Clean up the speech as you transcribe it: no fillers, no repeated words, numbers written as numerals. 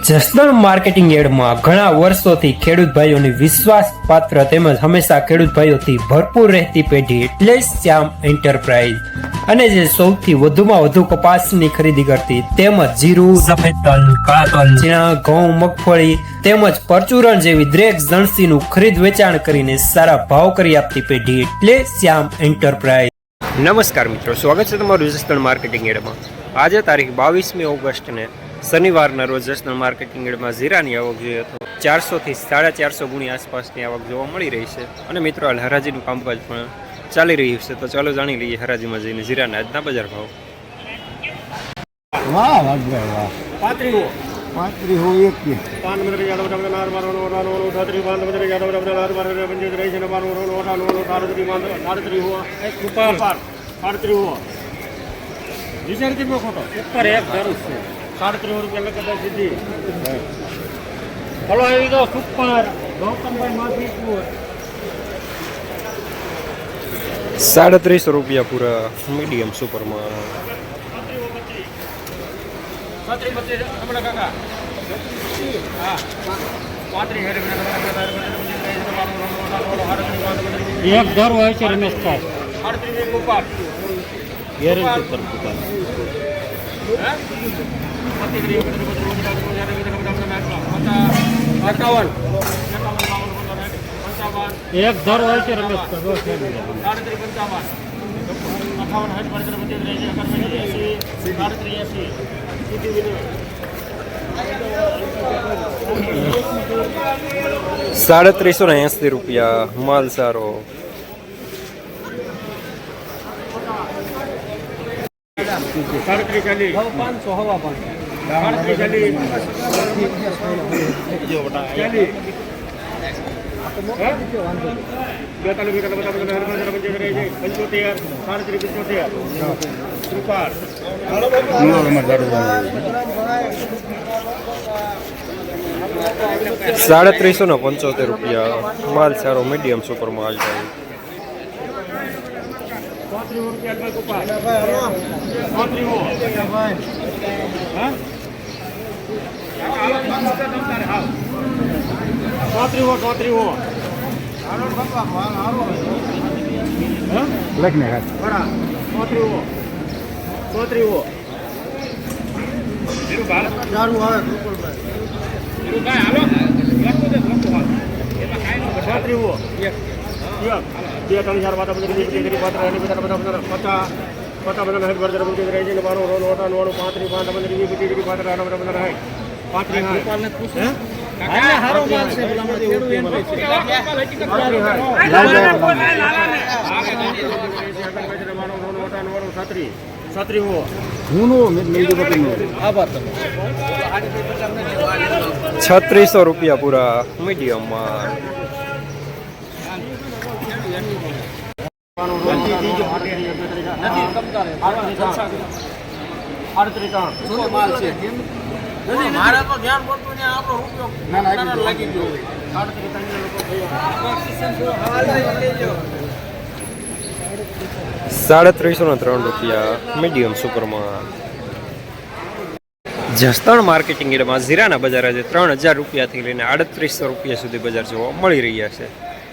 Jasdan marketing યાર્ડમાં ઘણા વર્ષોથી ખેડૂત ભાઈઓની વિશ્વાસપાત્ર તેમજ હંમેશા ખેડૂત ભાઈઓથી ભરપૂર રહેતી પેઢી એટલે શ્યામ એન્ટરપ્રાઇઝ અને જે સૌથી વધુમાં વધુ કપાસની ખરીદી કરતી તેમજ જીરું, સફેદ તલ, કાળા તલ, ચણા, ઘઉં, મગફળી તેમજ પરચુરણ જેવી દરેક જણસીનું ખરીદ વેચાણ કરીને સારા ભાવ કરી આપતી પેઢી એટલે શ્યામ એન્ટરપ્રાઇઝ। નમસ્કાર મિત્રો, સ્વાગત છે તમારું જસદણ માર્કેટિંગ યાર્ડમાં। આજે તારીખ 22મી ઓગસ્ટને શનિવારના રોજ જસદણ માર્કેટિંગ યાર્ડમાં જીરાની આવક જોઈએ તો 400 થી 450 ગુણી આસપાસની આવક જોવા મળી રહી છે અને મિત્રો હાલ હરાજીનું કામકાજ પણ ચાલી રહ્યું છે। તો ચાલો જાણી લઈએ હરાજીમાં જઈને જીરાના આજના બજાર ભાવ। વાહ વાહ વાહ પાત્રી હો એક કે પાન મંદિર યાદવ જમના નાર મારવાનો ઓનો ધાત્રી બાંધ મંદિર યાદવ જમના નાર મારવાનો મંદિર રહી છે ને મારવાનો ઓનો ધાત્રી બાંધ ધાત્રી હો એક ઉપર ધાત્રી હો વિચારતી નો ખોટો ઉપર એક ધરું છે 37 રૂપિયા લગતા સીધી હલો આવી તો સુપર ગૌતમભાઈ માથીપુર 37 રૂપિયા પૂરા મીડિયમ સુપરમાં। એક દર હોય છે રમેશભાઈ ગેરંટી ઉપર એક દર હોય છે રમેશભાઈ 3780 રૂપિયા માલ સારો। ₹3775 રૂપિયા માલ સારો મીડિયમ સુપર માલ છે। લખને ₹3600 રૂપિયા પૂરા મીડિયમમાં। ₹3703 રૂપિયા મીડિયમ સુપરમાં। જસદણ માર્કેટિંગ યાર્ડમાં જીરાના બજાર આજે 3000 રૂપિયાથી લઈને 3800 રૂપિયા સુધી બજાર જોવા મળી રહ્યા છે।